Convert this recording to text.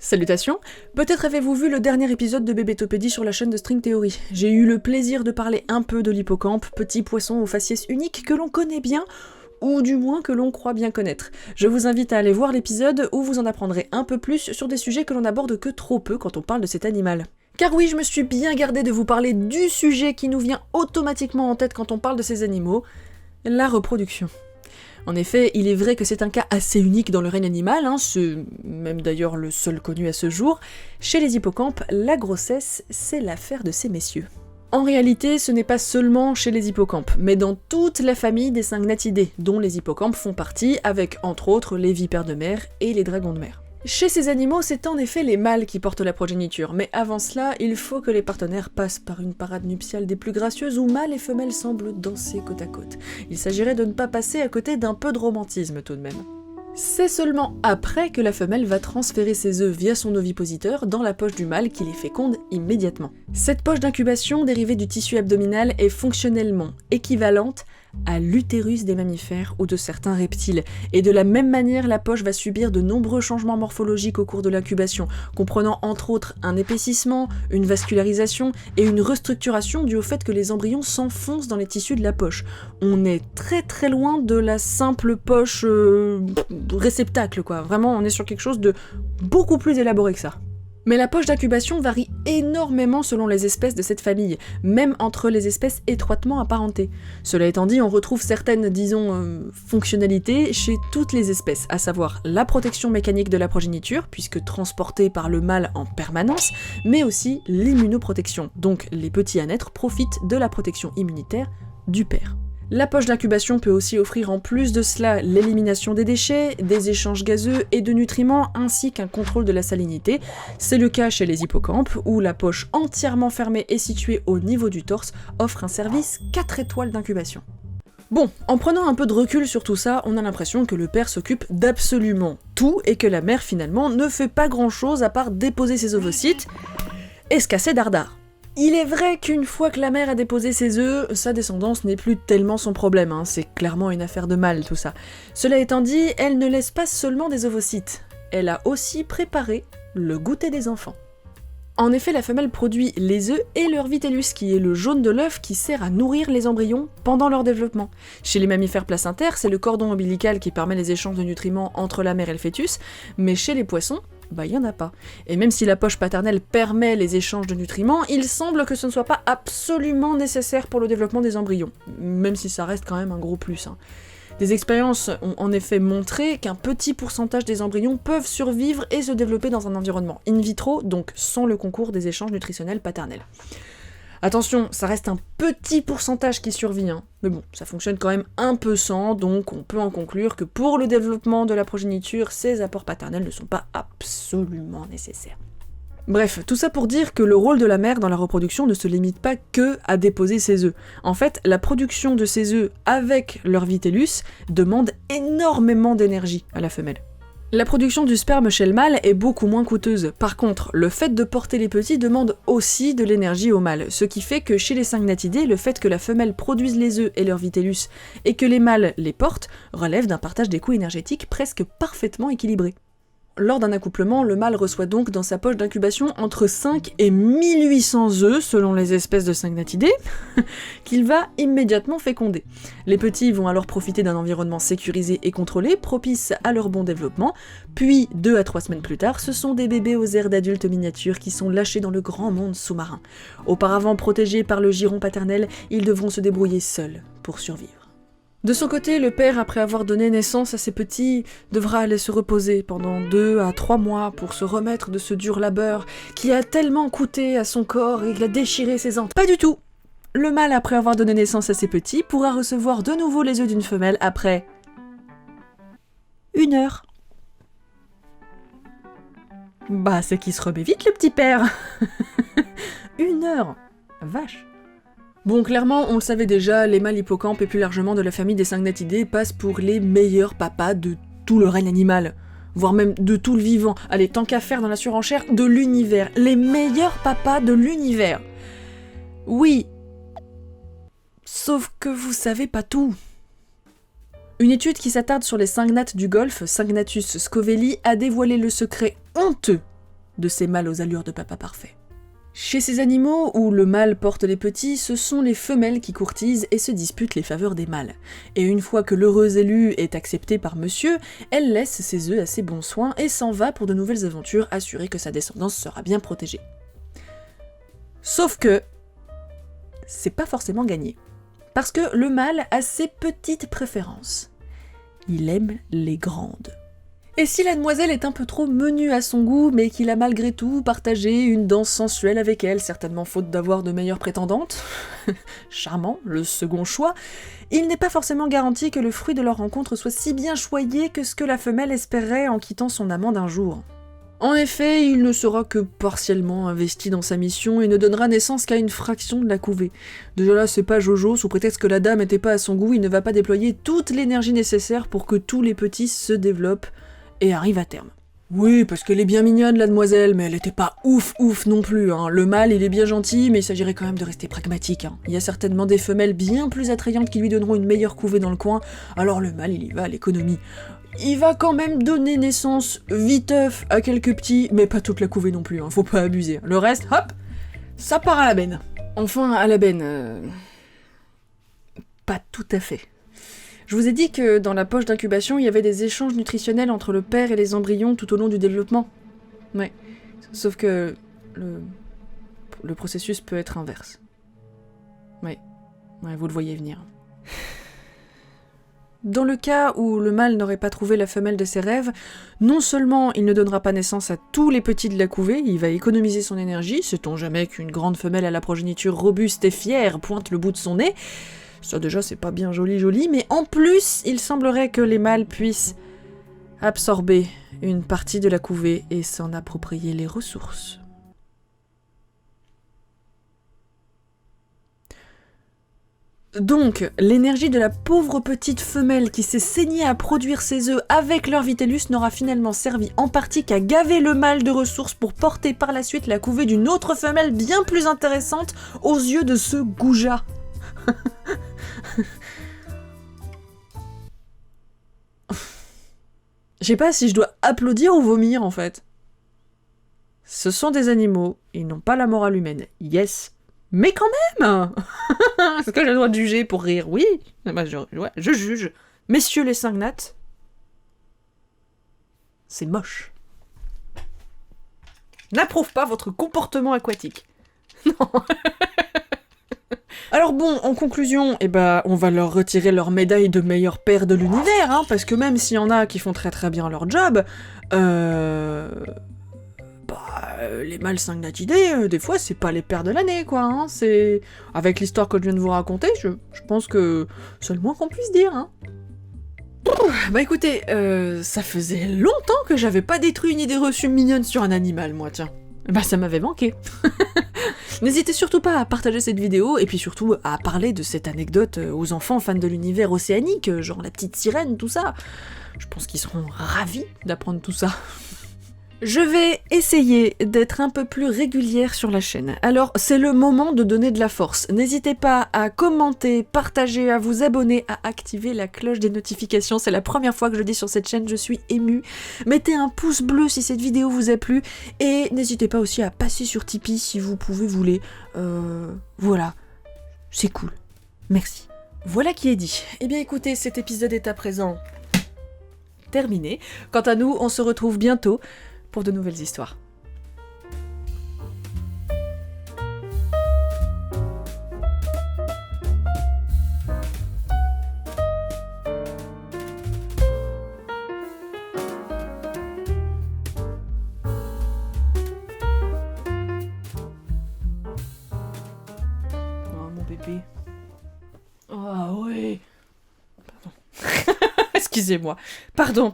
Salutations. Peut-être avez-vous vu le dernier épisode de Bébétopédie sur la chaîne de String Theory. J'ai eu le plaisir de parler un peu de l'hippocampe, petit poisson au faciès unique que l'on connaît bien, ou du moins que l'on croit bien connaître. Je vous invite à aller voir l'épisode où vous en apprendrez un peu plus sur des sujets que l'on aborde que trop peu quand on parle de cet animal. Car oui, je me suis bien gardé de vous parler du sujet qui nous vient automatiquement en tête quand on parle de ces animaux, la reproduction. En effet, il est vrai que c'est un cas assez unique dans le règne animal, c'est même d'ailleurs le seul connu à ce jour. Chez les hippocampes, la grossesse, c'est l'affaire de ces messieurs. En réalité, ce n'est pas seulement chez les hippocampes, mais dans toute la famille des syngnathidae, dont les hippocampes font partie, avec entre autres les vipères de mer et les dragons de mer. Chez ces animaux, c'est en effet les mâles qui portent la progéniture, mais avant cela, il faut que les partenaires passent par une parade nuptiale des plus gracieuses où mâles et femelles semblent danser côte à côte. Il s'agirait de ne pas passer à côté d'un peu de romantisme tout de même. C'est seulement après que la femelle va transférer ses œufs via son ovipositeur dans la poche du mâle qui les féconde immédiatement. Cette poche d'incubation dérivée du tissu abdominal est fonctionnellement équivalente à l'utérus des mammifères ou de certains reptiles, et de la même manière la poche va subir de nombreux changements morphologiques au cours de l'incubation, comprenant entre autres un épaississement, une vascularisation et une restructuration due au fait que les embryons s'enfoncent dans les tissus de la poche. On est très loin de la simple poche réceptacle quoi, vraiment on est sur quelque chose de beaucoup plus élaboré que ça. Mais la poche d'incubation varie énormément selon les espèces de cette famille, même entre les espèces étroitement apparentées. Cela étant dit, on retrouve certaines, fonctionnalités chez toutes les espèces, à savoir la protection mécanique de la progéniture, puisque transportée par le mâle en permanence, mais aussi l'immunoprotection, donc les petits à naître profitent de la protection immunitaire du père. La poche d'incubation peut aussi offrir en plus de cela l'élimination des déchets, des échanges gazeux et de nutriments, ainsi qu'un contrôle de la salinité. C'est le cas chez les hippocampes, où la poche entièrement fermée et située au niveau du torse offre un service 4 étoiles d'incubation. Bon, en prenant un peu de recul sur tout ça, on a l'impression que le père s'occupe d'absolument tout et que la mère finalement ne fait pas grand chose à part déposer ses ovocytes et se casser dardard. Il est vrai qu'une fois que la mère a déposé ses œufs, sa descendance n'est plus tellement son problème, c'est clairement une affaire de mâle tout ça. Cela étant dit, elle ne laisse pas seulement des ovocytes, elle a aussi préparé le goûter des enfants. En effet, la femelle produit les œufs et leur vitellus, qui est le jaune de l'œuf qui sert à nourrir les embryons pendant leur développement. Chez les mammifères placentaires, c'est le cordon ombilical qui permet les échanges de nutriments entre la mère et le fœtus, mais chez les poissons, il y en a pas. Et même si la poche paternelle permet les échanges de nutriments, il semble que ce ne soit pas absolument nécessaire pour le développement des embryons, même si ça reste quand même un gros plus. Des expériences ont en effet montré qu'un petit pourcentage des embryons peuvent survivre et se développer dans un environnement in vitro, donc sans le concours des échanges nutritionnels paternels. Attention, ça reste un petit pourcentage qui survit, mais bon, ça fonctionne quand même un peu sans, donc on peut en conclure que pour le développement de la progéniture, ces apports paternels ne sont pas absolument nécessaires. Bref, tout ça pour dire que le rôle de la mère dans la reproduction ne se limite pas que à déposer ses œufs. En fait, la production de ces œufs avec leur vitellus demande énormément d'énergie à la femelle. La production du sperme chez le mâle est beaucoup moins coûteuse. Par contre, le fait de porter les petits demande aussi de l'énergie au mâle, ce qui fait que chez les syngnathidae, le fait que la femelle produise les œufs et leur vitellus et que les mâles les portent relève d'un partage des coûts énergétiques presque parfaitement équilibré. Lors d'un accouplement, le mâle reçoit donc dans sa poche d'incubation entre 5 et 1800 œufs, selon les espèces de syngnathidae, qu'il va immédiatement féconder. Les petits vont alors profiter d'un environnement sécurisé et contrôlé, propice à leur bon développement, puis 2 à 3 semaines plus tard, ce sont des bébés aux airs d'adultes miniatures qui sont lâchés dans le grand monde sous-marin. Auparavant protégés par le giron paternel, ils devront se débrouiller seuls pour survivre. De son côté, le père, après avoir donné naissance à ses petits, devra aller se reposer pendant 2 à 3 mois pour se remettre de ce dur labeur qui a tellement coûté à son corps et qu'il a déchiré ses entrailles. Pas du tout! Le mâle, après avoir donné naissance à ses petits, pourra recevoir de nouveau les œufs d'une femelle après 1 heure. C'est qu'il se remet vite, le petit père. 1 heure! Vache! Bon, clairement, on le savait déjà, les mâles hippocampes et plus largement de la famille des syngnathidae passent pour les meilleurs papas de tout le règne animal, voire même de tout le vivant. Allez, tant qu'à faire dans la surenchère, de l'univers. Les meilleurs papas de l'univers. Oui. Sauf que vous savez pas tout. Une étude qui s'attarde sur les syngnates du Golfe, Syngnatus scoveli, a dévoilé le secret honteux de ces mâles aux allures de papa parfait. Chez ces animaux où le mâle porte les petits, ce sont les femelles qui courtisent et se disputent les faveurs des mâles. Et une fois que l'heureux élu est accepté par monsieur, elle laisse ses œufs à ses bons soins et s'en va pour de nouvelles aventures, assurée que sa descendance sera bien protégée. Sauf que c'est pas forcément gagné. Parce que le mâle a ses petites préférences. Il aime les grandes. Et si la demoiselle est un peu trop menue à son goût, mais qu'il a malgré tout partagé une danse sensuelle avec elle, certainement faute d'avoir de meilleures prétendantes, charmant, le second choix, il n'est pas forcément garanti que le fruit de leur rencontre soit si bien choyé que ce que la femelle espérait en quittant son amant d'un jour. En effet, il ne sera que partiellement investi dans sa mission et ne donnera naissance qu'à une fraction de la couvée. Déjà là, c'est pas Jojo, sous prétexte que la dame n'était pas à son goût, il ne va pas déployer toute l'énergie nécessaire pour que tous les petits se développent et arrive à terme. Oui, parce qu'elle est bien mignonne, la demoiselle, mais elle était pas ouf non plus, hein. Le mâle, il est bien gentil, mais il s'agirait quand même de rester pragmatique, hein. Il y a certainement des femelles bien plus attrayantes qui lui donneront une meilleure couvée dans le coin, alors le mâle, il y va à l'économie. Il va quand même donner naissance viteuf à quelques petits, mais pas toute la couvée non plus, hein. Faut pas abuser. Le reste, hop, ça part à la benne. Enfin, à la benne... Pas tout à fait. Je vous ai dit que dans la poche d'incubation, il y avait des échanges nutritionnels entre le père et les embryons tout au long du développement. Ouais. Sauf que le processus peut être inverse. Ouais, vous le voyez venir. Dans le cas où le mâle n'aurait pas trouvé la femelle de ses rêves, non seulement il ne donnera pas naissance à tous les petits de la couvée, il va économiser son énergie, sait-on jamais qu'une grande femelle à la progéniture robuste et fière pointe le bout de son nez. Ça déjà c'est pas bien joli, mais en plus il semblerait que les mâles puissent absorber une partie de la couvée et s'en approprier les ressources. Donc, l'énergie de la pauvre petite femelle qui s'est saignée à produire ses œufs avec leur vitellus n'aura finalement servi en partie qu'à gaver le mâle de ressources pour porter par la suite la couvée d'une autre femelle bien plus intéressante aux yeux de ce goujat. Je sais pas si je dois applaudir ou vomir en fait. Ce sont des animaux, ils n'ont pas la morale humaine, yes, mais quand même. Est-ce que j'ai le droit de juger pour rire? Oui, bah, je juge. Messieurs les cingnates, c'est moche. N'approuve pas votre comportement aquatique. Non. Alors bon, en conclusion, on va leur retirer leur médaille de meilleur père de l'univers, hein, parce que même s'il y en a qui font très très bien leur job, les mâles cingnatidés, des fois c'est pas les pères de l'année, quoi, hein, c'est... Avec l'histoire que je viens de vous raconter, je pense que c'est le moins qu'on puisse dire, hein. Bah écoutez, ça faisait longtemps que j'avais pas détruit une idée reçue mignonne sur un animal, moi, tiens. Bah ça m'avait manqué. N'hésitez surtout pas à partager cette vidéo, et puis surtout à parler de cette anecdote aux enfants fans de l'univers océanique, genre la petite sirène, tout ça. Je pense qu'ils seront ravis d'apprendre tout ça. Je vais essayer d'être un peu plus régulière sur la chaîne. Alors, c'est le moment de donner de la force. N'hésitez pas à commenter, partager, à vous abonner, à activer la cloche des notifications. C'est la première fois que je le dis sur cette chaîne, je suis émue. Mettez un pouce bleu si cette vidéo vous a plu. Et n'hésitez pas aussi à passer sur Tipeee si vous voulez. Voilà, c'est cool. Merci. Voilà qui est dit. Eh bien écoutez, cet épisode est à présent terminé. Quant à nous, on se retrouve bientôt pour de nouvelles histoires. Oh mon bébé. Oh oui. Pardon. Excusez-moi. Pardon.